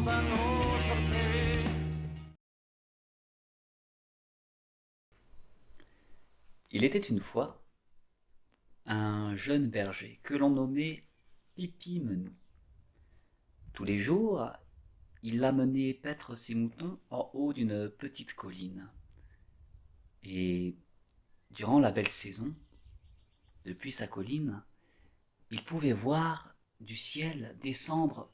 dans un autre pré. Il était une fois un jeune berger que l'on nommait Pipi-Menou. Tous les jours, il l'amenait paître ses moutons en haut d'une petite colline. Et durant la belle saison, depuis sa colline, il pouvait voir du ciel descendre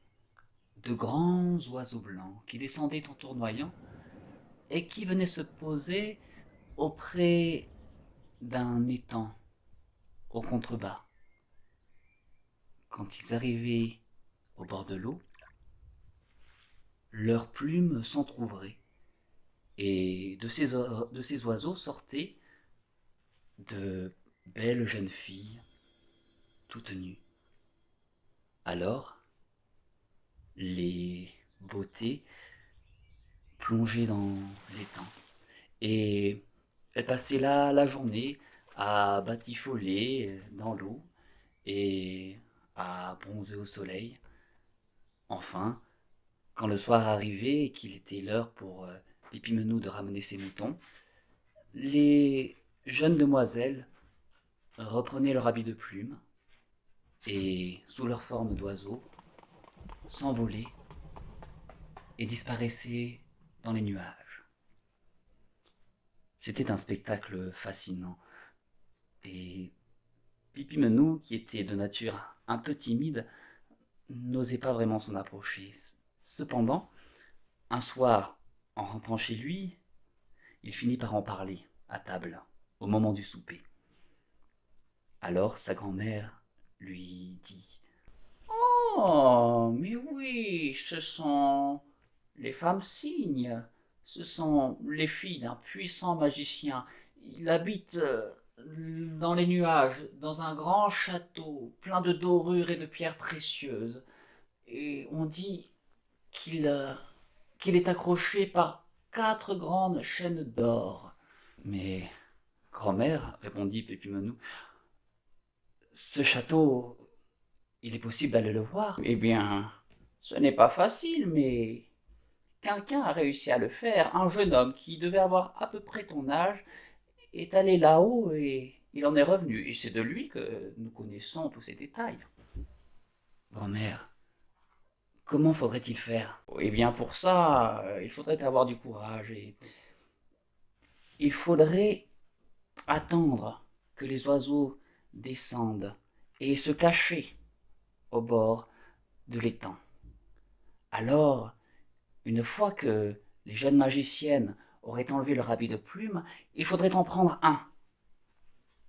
de grands oiseaux blancs qui descendaient en tournoyant et qui venaient se poser auprès d'un étang au contrebas. Quand ils arrivaient au bord de l'eau, leurs plumes s'entr'ouvraient et de ces oiseaux sortaient de belles jeunes filles toutes nues. Alors, les beautés plongeaient dans l'étang et elles passaient là la journée à batifoler dans l'eau et à bronzer au soleil. Enfin, quand le soir arrivait et qu'il était l'heure pour Pipi-Menou de ramener ses moutons, les jeunes demoiselles reprenaient leur habit de plume et, sous leur forme d'oiseaux, s'envolaient et disparaissaient dans les nuages. C'était un spectacle fascinant et Pipi-Menou, qui était de nature un peu timide, n'osait pas vraiment s'en approcher. Cependant, un soir, en rentrant chez lui, il finit par en parler à table, au moment du souper. Alors sa grand-mère lui dit: Oh, mais oui, ce sont les femmes cygnes, ce sont les filles d'un puissant magicien. Il habite dans les nuages, dans un grand château, plein de dorures et de pierres précieuses. Et on dit qu'il est accroché par 4 grandes chaînes d'or. Mais, grand-mère, répondit Pépimenou, ce château, il est possible d'aller le voir. Eh bien, ce n'est pas facile, mais quelqu'un a réussi à le faire. Un jeune homme qui devait avoir à peu près ton âge est allé là-haut et il en est revenu. Et c'est de lui que nous connaissons tous ces détails. Grand-mère, comment faudrait-il faire? Eh bien, pour ça, il faudrait avoir du courage et il faudrait attendre que les oiseaux descendent et se cacher au bord de l'étang. Alors, une fois que les jeunes magiciennes auraient enlevé leur habit de plume, il faudrait en prendre un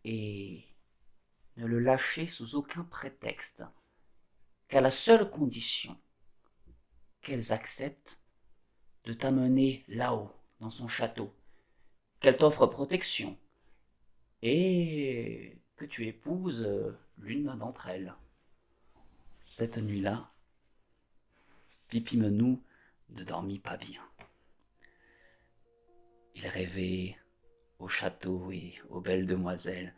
et ne le lâcher sous aucun prétexte, qu'à la seule condition qu'elles acceptent de t'amener là-haut, dans son château, qu'elle t'offre protection et que tu épouses l'une d'entre elles. Cette nuit-là, Pipi-Menou ne dormit pas bien. Il rêvait au château et aux belles demoiselles.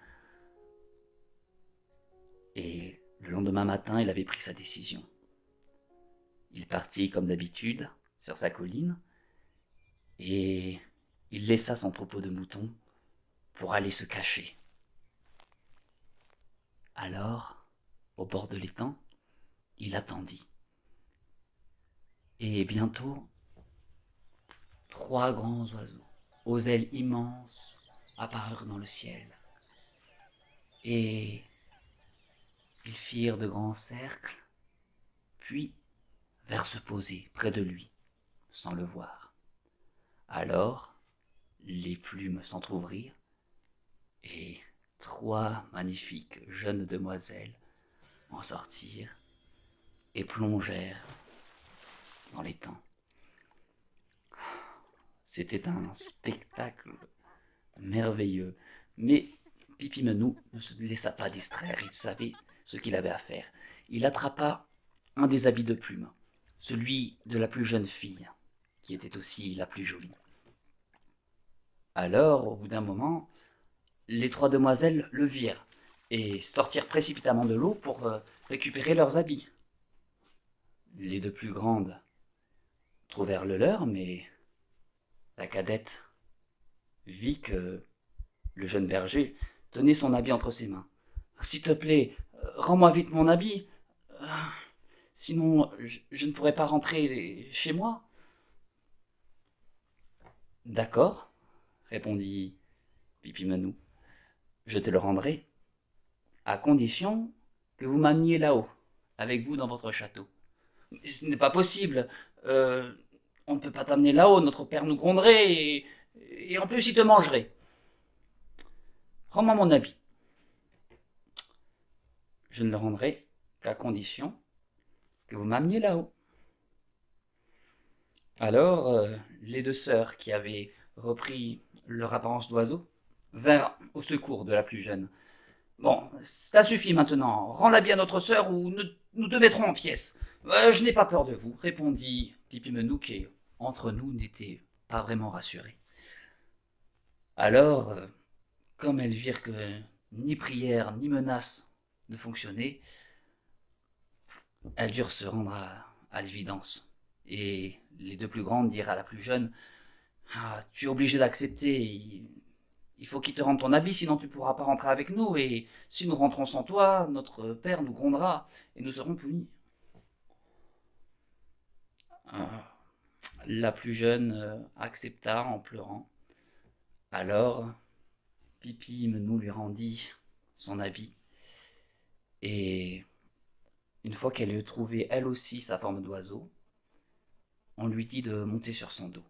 Et le lendemain matin, il avait pris sa décision. Il partit comme d'habitude sur sa colline et il laissa son troupeau de moutons pour aller se cacher. Alors, au bord de l'étang, il attendit. Et bientôt, 3 grands oiseaux, aux ailes immenses, apparurent dans le ciel. Et ils firent de grands cercles, puis vinrent se poser près de lui, sans le voir. Alors, les plumes s'entr'ouvrirent, et 3 magnifiques jeunes demoiselles en sortirent et plongèrent dans l'étang. C'était un spectacle merveilleux, mais Pipi-Menou ne se laissa pas distraire, il savait ce qu'il avait à faire. Il attrapa un des habits de plume, celui de la plus jeune fille, qui était aussi la plus jolie. Alors, au bout d'un moment, les 3 demoiselles le virent et sortirent précipitamment de l'eau pour récupérer leurs habits. Les 2 plus grandes trouvèrent le leur, mais la cadette vit que le jeune berger tenait son habit entre ses mains. S'il te plaît, rends-moi vite mon habit, euh, sinon je ne pourrai pas rentrer chez moi. D'accord, répondit Pipimenou, je te le rendrai, à condition que vous m'ameniez là-haut, avec vous dans votre château. Mais ce n'est pas possible, euh, on ne peut pas t'amener là-haut, notre père nous gronderait, et en plus il te mangerait. Rends-moi mon habit. Je ne le rendrai qu'à condition que vous m'ameniez là-haut. Alors, les deux sœurs qui avaient repris leur apparence d'oiseau vinrent au secours de la plus jeune. Bon, ça suffit maintenant, rends-la bien à notre sœur ou nous te mettrons en pièces. Je n'ai pas peur de vous, répondit Pipimenou qui, entre nous, n'était pas vraiment rassuré. Alors, comme elles virent que ni prière ni menace ne fonctionnaient, elles durent se rendre à l'évidence. Et les deux plus grandes dirent à la plus jeune, ah, tu es obligé d'accepter, il faut qu'il te rende ton habit, sinon tu ne pourras pas rentrer avec nous, et si nous rentrons sans toi, notre père nous grondera, et nous serons punis. Ah, la plus jeune accepta en pleurant. Alors, Pipimenou lui rendit son habit, et une fois qu'elle eut trouvé elle aussi sa forme d'oiseau, on lui dit de monter sur son dos.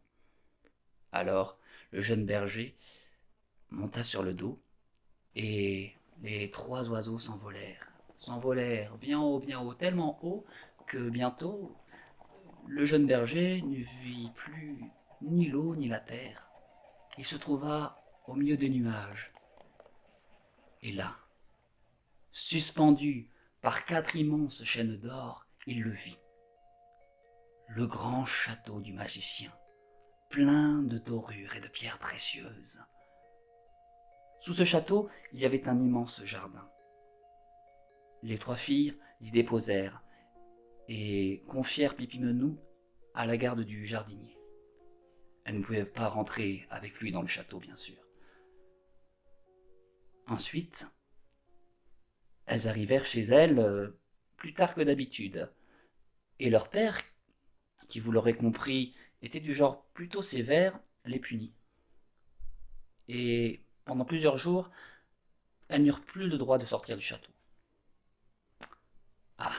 Alors, le jeune berger monta sur le dos, et les trois oiseaux s'envolèrent bien haut, tellement haut que bientôt le jeune berger ne vit plus ni l'eau ni la terre. Il se trouva au milieu des nuages. Et là, suspendu par quatre immenses chaînes d'or, il le vit. Le grand château du magicien, plein de dorures et de pierres précieuses. Sous ce château, il y avait un immense jardin. Les trois filles l'y déposèrent et confièrent Pipimenou à la garde du jardinier. Elles ne pouvaient pas rentrer avec lui dans le château, bien sûr. Ensuite, elles arrivèrent chez elles plus tard que d'habitude, et leur père, qui vous l'aurez compris, était du genre plutôt sévère, les punit. Et pendant plusieurs jours, elles n'eurent plus le droit de sortir du château. Ah,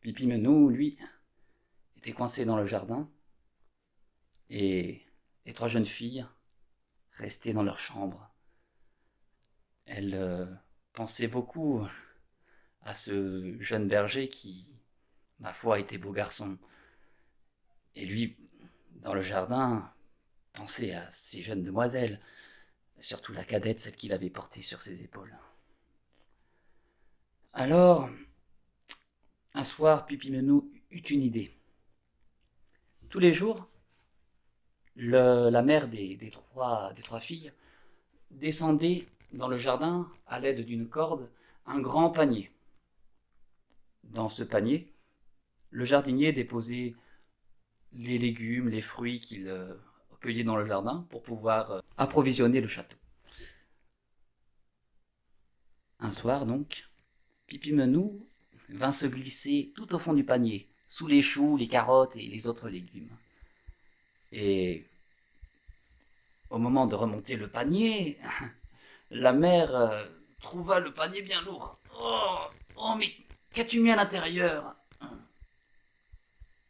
Pipimenou, lui, était coincé dans le jardin, et les trois jeunes filles restaient dans leur chambre. Elles pensaient beaucoup à ce jeune berger qui, ma foi, était beau garçon. Et lui, dans le jardin, pensait à ces jeunes demoiselles, surtout la cadette, celle qu'il avait portée sur ses épaules. Alors, un soir, Pipimenou eut une idée. Tous les jours, la mère des trois filles descendait dans le jardin à l'aide d'une corde un grand panier. Dans ce panier, le jardinier déposait les légumes, les fruits qu'il cueillait dans le jardin pour pouvoir approvisionner le château. Un soir donc, Pipimenou vint se glisser tout au fond du panier, sous les choux, les carottes et les autres légumes. Et au moment de remonter le panier, la mère trouva le panier bien lourd. Oh, mais qu'as-tu mis à l'intérieur?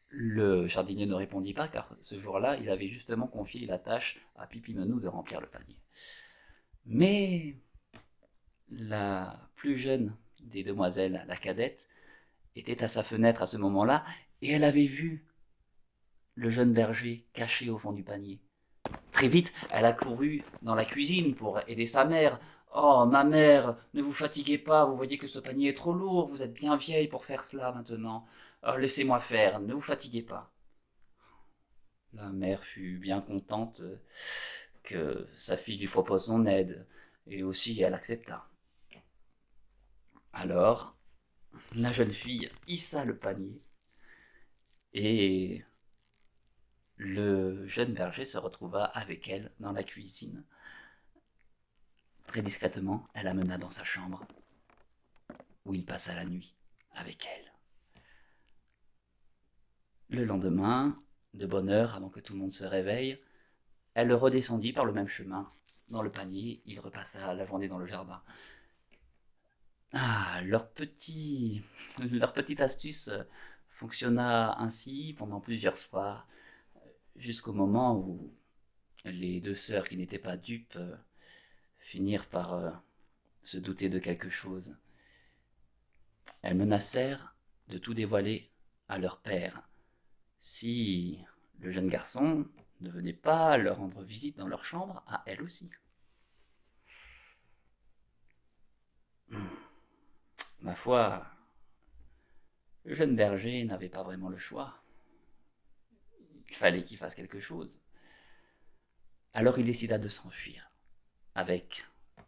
Le jardinier ne répondit pas car ce jour-là, il avait justement confié la tâche à Pipimenou de remplir le panier. Mais la plus jeune des demoiselles, la cadette, était à sa fenêtre à ce moment-là et elle avait vu le jeune berger caché au fond du panier. Très vite, elle a couru dans la cuisine pour aider sa mère. Oh, ma mère, ne vous fatiguez pas, vous voyez que ce panier est trop lourd, vous êtes bien vieille pour faire cela maintenant. Laissez-moi faire, ne vous fatiguez pas. La mère fut bien contente que sa fille lui propose son aide, et aussi elle accepta. Alors, la jeune fille hissa le panier, Et le jeune berger se retrouva avec elle dans la cuisine. Très discrètement, elle l'amena dans sa chambre, où il passa la nuit avec elle. Le lendemain, de bonne heure, avant que tout le monde se réveille, elle redescendit par le même chemin. Dans le panier, il repassa la journée dans le jardin. Ah, leur petite astuce fonctionna ainsi pendant plusieurs soirs, jusqu'au moment où les deux sœurs qui n'étaient pas dupes finirent par se douter de quelque chose. Elles menacèrent de tout dévoiler à leur père si le jeune garçon ne venait pas leur rendre visite dans leur chambre à elle aussi. Ma foi, le jeune berger n'avait pas vraiment le choix. Il fallait qu'il fasse quelque chose. Alors il décida de s'enfuir avec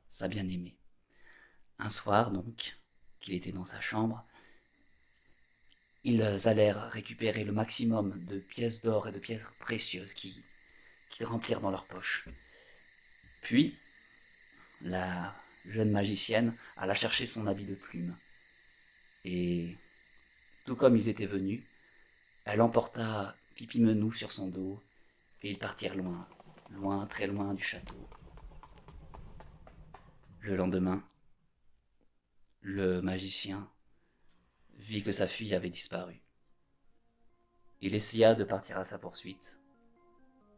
sa bien-aimée. Un soir donc, qu'il était dans sa chambre, ils allèrent récupérer le maximum de pièces d'or et de pierres précieuses qu'ils remplirent dans leurs poches. Puis, la jeune magicienne alla chercher son habit de plume. Et, tout comme ils étaient venus, elle emporta Pipi-Menou sur son dos, et ils partirent loin, loin, très loin du château. Le lendemain, le magicien vit que sa fille avait disparu. Il essaya de partir à sa poursuite,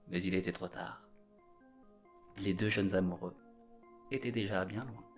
mais il était trop tard. Les deux jeunes amoureux étaient déjà bien loin.